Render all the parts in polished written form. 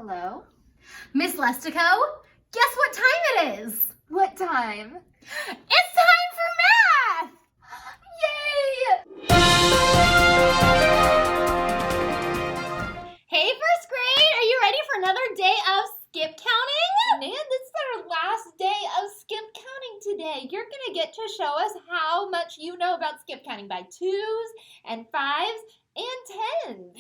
Hello? Miss Lestico, guess what time it is? What time? It's time for math! Yay! Hey, first grade, are you ready for another day of skip counting? Man, this is our last day of skip counting today. You're going to get to show us how much you know about skip counting by 2s and 5s and 10s.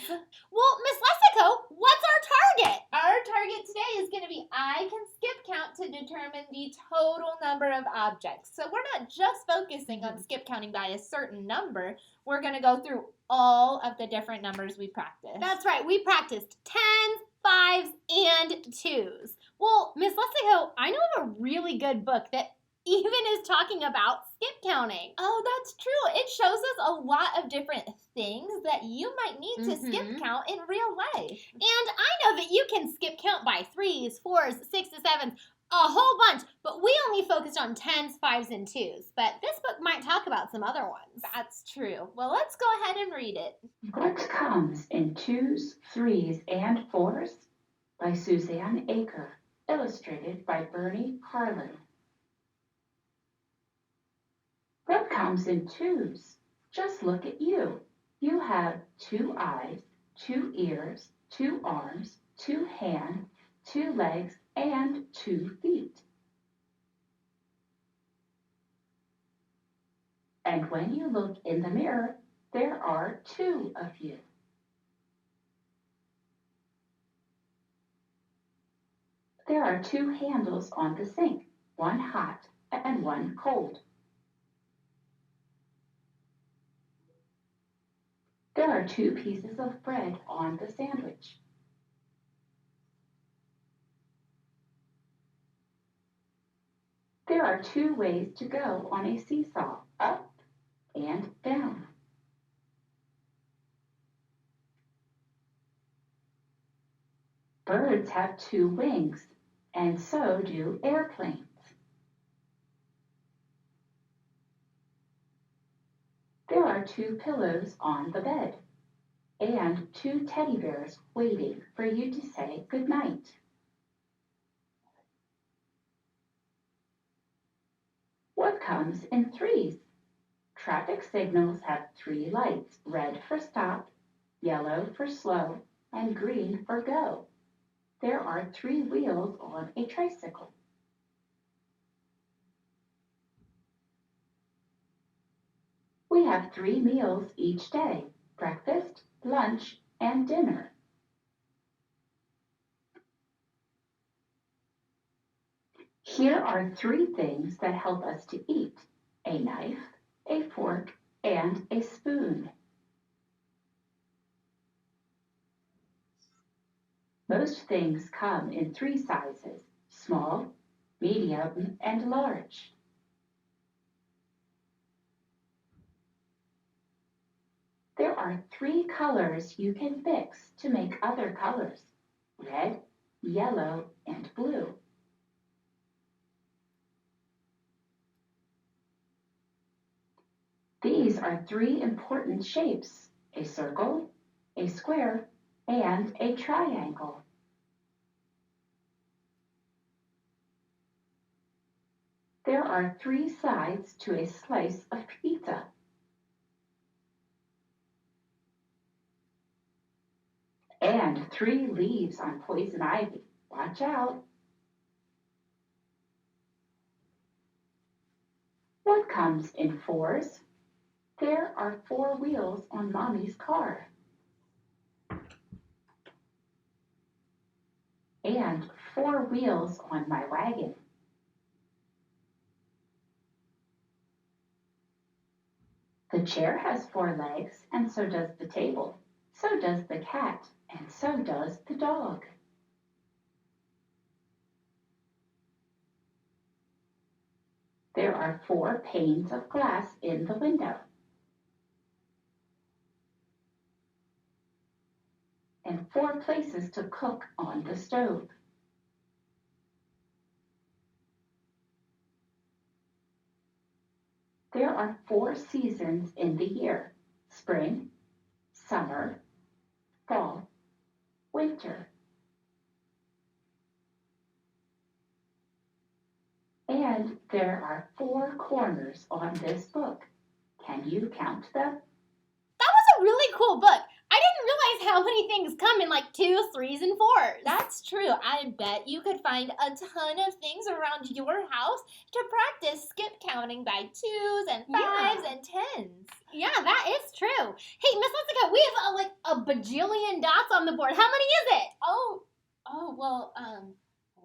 Well, Miss Lestico, what's our target? Our target today is going to be I can skip count to determine the total number of objects. So we're not just focusing on skip counting by a certain number. We're going to go through all of the different numbers we practiced. That's right, we practiced 10s, 5s, and 2s. Well, Miss Lestico, I know of a really good book that even is talking about skip counting. Oh, that's true. It shows us a lot of different things that you might need to skip count in real life. And I know that you can skip count by 3s, 4s, 6s, 7s, a whole bunch, but we only focused on 10s, 5s, and 2s. But this book might talk about some other ones. That's true. Well, let's go ahead and read it. What Comes in 2s, 3s, and 4s? By Suzanne Aker, illustrated by Bernie Harlan. What comes in 2s? Just look at you. You have 2 eyes, 2 ears, 2 arms, 2 hands, 2 legs, and 2 feet. And when you look in the mirror, there are 2 of you. There are 2 handles on the sink, one hot and one cold. There are 2 pieces of bread on the sandwich. There are 2 ways to go on a seesaw, up and down. Birds have 2 wings, and so do airplanes. There are 2 pillows on the bed, and 2 teddy bears waiting for you to say goodnight. What comes in 3s? Traffic signals have 3 lights, red for stop, yellow for slow, and green for go. There are 3 wheels on a tricycle. We have 3 meals each day, breakfast, lunch, and dinner. Here are 3 things that help us to eat: a knife, a fork, and a spoon. Most things come in 3 sizes: small, medium, and large. There are 3 colors you can mix to make other colors: red, yellow, and blue. These are 3 important shapes: a circle, a square, and a triangle. There are 3 sides to a slice of pizza. And 3 leaves on poison ivy. Watch out. What comes in 4s? There are 4 wheels on Mommy's car. And 4 wheels on my wagon. The chair has 4 legs, and so does the table. So does the cat, and so does the dog. There are 4 panes of glass in the window. And 4 places to cook on the stove. There are 4 seasons in the year: spring, summer, fall, winter. There are 4 corners on this book. Can you count them? That was a really cool book. I didn't realize how many things come in like 2s, 3s, and 4s. That's true. I bet you could find a ton of things around your house to practice skip counting by 2s and 5s and 10s. Yeah, that is true. Hey, Miss Jessica, we have like a bajillion dots on the board. How many is it? Well,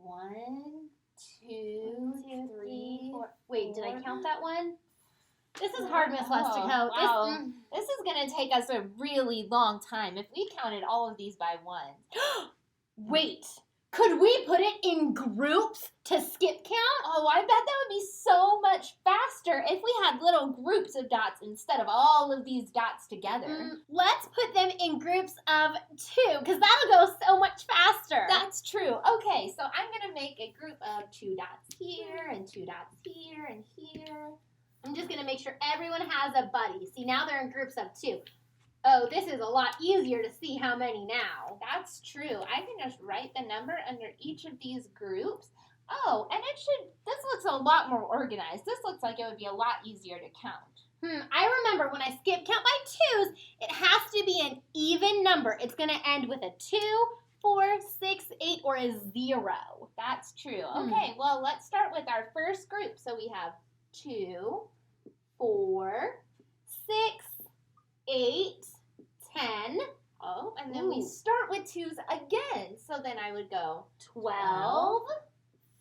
1, 2, 3, 4. Wait, did I count that one? This is hard, Miss Lestico. Wow. This is going to take us a really long time if we counted all of these by 1. Wait, could we put it in groups to skip count? Oh, I bet that would be so much faster if we had little groups of dots instead of all of these dots together. Let's put them in groups of 2, because that'll go so much faster. That's true. Okay, so I'm going to make a group of 2 dots here and 2 dots here and here. I'm just going to make sure everyone has a buddy. See, now they're in groups of 2. Oh, this is a lot easier to see how many now. That's true. I can just write the number under each of these groups. Oh, and this looks a lot more organized. This looks like it would be a lot easier to count. I remember when I skip count by 2s, it has to be an even number. It's going to end with a 2, 4, 6, 8, or a 0. That's true. Okay, well, let's start with our first group. So we have 2, 4, 6, 8, 10. Oh, and then we start with 2s again. So then I would go 12,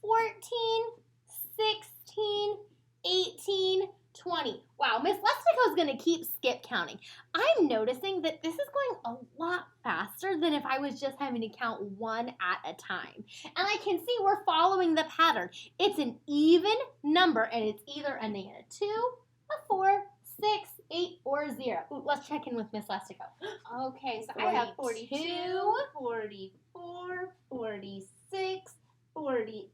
14, 16, 18, 20. Wow, Miss Lestico's going to keep skip counting. I'm noticing that this is going a lot faster than if I was just having to count 1 at a time. And I can see we're following the pattern. It's an even number, and it's either a 2, a 4, 6, 8, or 0. Ooh, let's check in with Miss Lestico. Okay, so I have 42, 44, 46, 48.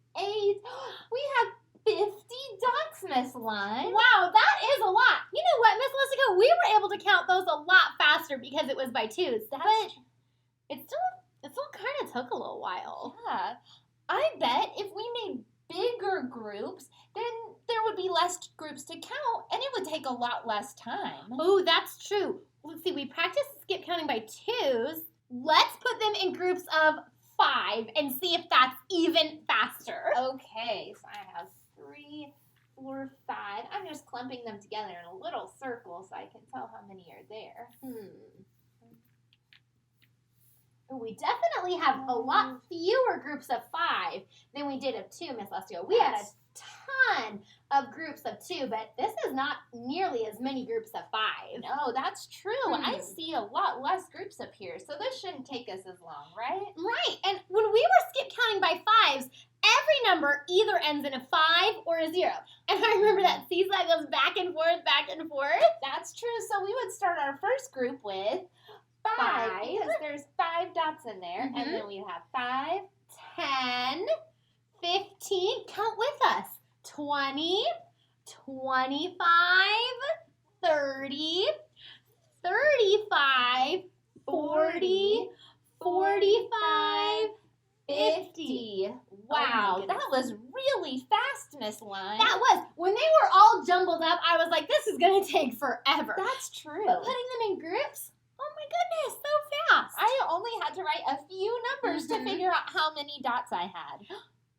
We have 50 dots, Miss Lime. Wow, that is a lot. You know what, Miss Lestico? We were able to count those a lot faster because it was by 2s. But it still kind of took a little while. Yeah. I bet if we made bigger groups, then there would be less groups to count, and it would take a lot less time. Oh, that's true. Let's see, we practiced skip counting by 2s. Let's put them in groups of 5 and see if that's even faster. Okay, so I have 3, 4, 5. I'm just clumping them together in a little circle so I can tell how many are there. We definitely have a lot fewer groups of 5 than we did of 2, Miss Lestico. We had a ton of groups of 2, but this is not nearly as many groups of 5. No, that's true. I see a lot less groups up here, so this shouldn't take us as long, right? Right, and when we were skip counting by 5s, every number either ends in a 5 or a 0. And I remember that seesaw goes back and forth, back and forth. That's true. So we would start our first group with 5 because there's 5 dots in there, and then we have 5, 10, 15, count with us, 20, 25, 30, 35, 40, 45, 50. Wow, Oh, that was really fast, Miss Lime. That was. When they were all jumbled up, I was like, this is going to take forever. That's true. But putting them in groups, oh my goodness, so fast. I only had to write a few numbers to figure out how many dots I had.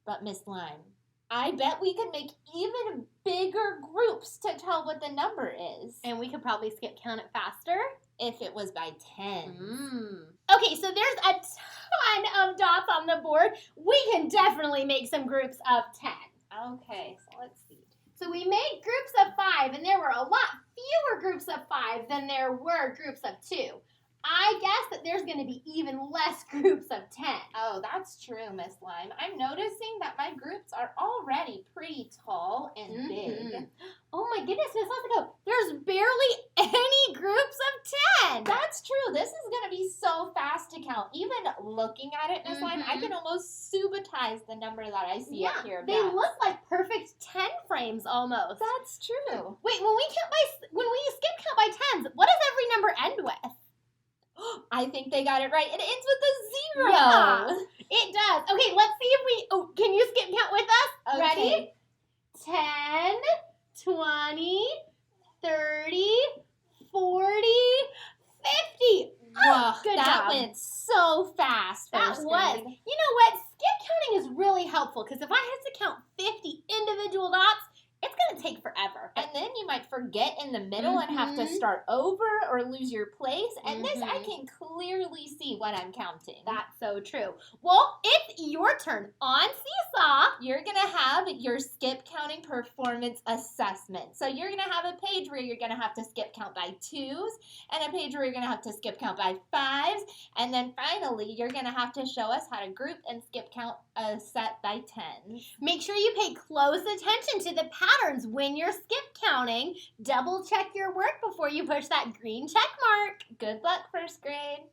But Miss Lime, I bet we could make even bigger groups to tell what the number is. And we could probably skip count it faster. If it was by 10. Okay, so there's a ton of dots on the board. We can definitely make some groups of 10. Okay, so let's see. So we made groups of 5, and there were a lot fewer groups of 5 than there were groups of 2. I guess that there's going to be even less groups of 10. Oh, that's true, Miss Lime. I'm noticing that my groups are already pretty tall and big. Oh my goodness, Miss Lestico, there's barely any groups of 10. That's true. This is going to be so fast to count. Even looking at it, Miss Lime, I can almost subbatize the number that I see up here. They look like perfect 10 frames almost. That's true. Wait, when we skip count by 10s, what does every number end with? I think they got it right. It ends with a 0. Yeah, it does. Okay, let's see if can you skip count with us? Okay. Ready? 10, 20, 30, 40, 50. Whoa, good that job. went so fast. That first was. grade. You know what? Skip counting is really helpful because if I have to count 50 individual dots, it's going to take forever. And then you might forget in the middle and have to start over or lose your place. And this, I can clearly see what I'm counting. That's so true. Well, it's your turn on Seesaw. You're going to have your skip counting performance assessment. So you're going to have a page where you're going to have to skip count by 2s and a page where you're going to have to skip count by 5s. And then finally, you're going to have to show us how to group and skip count a set by 10s. Make sure you pay close attention to the patterns when you're skip counting. Double check your work before you push that green check mark. Good luck, first grade.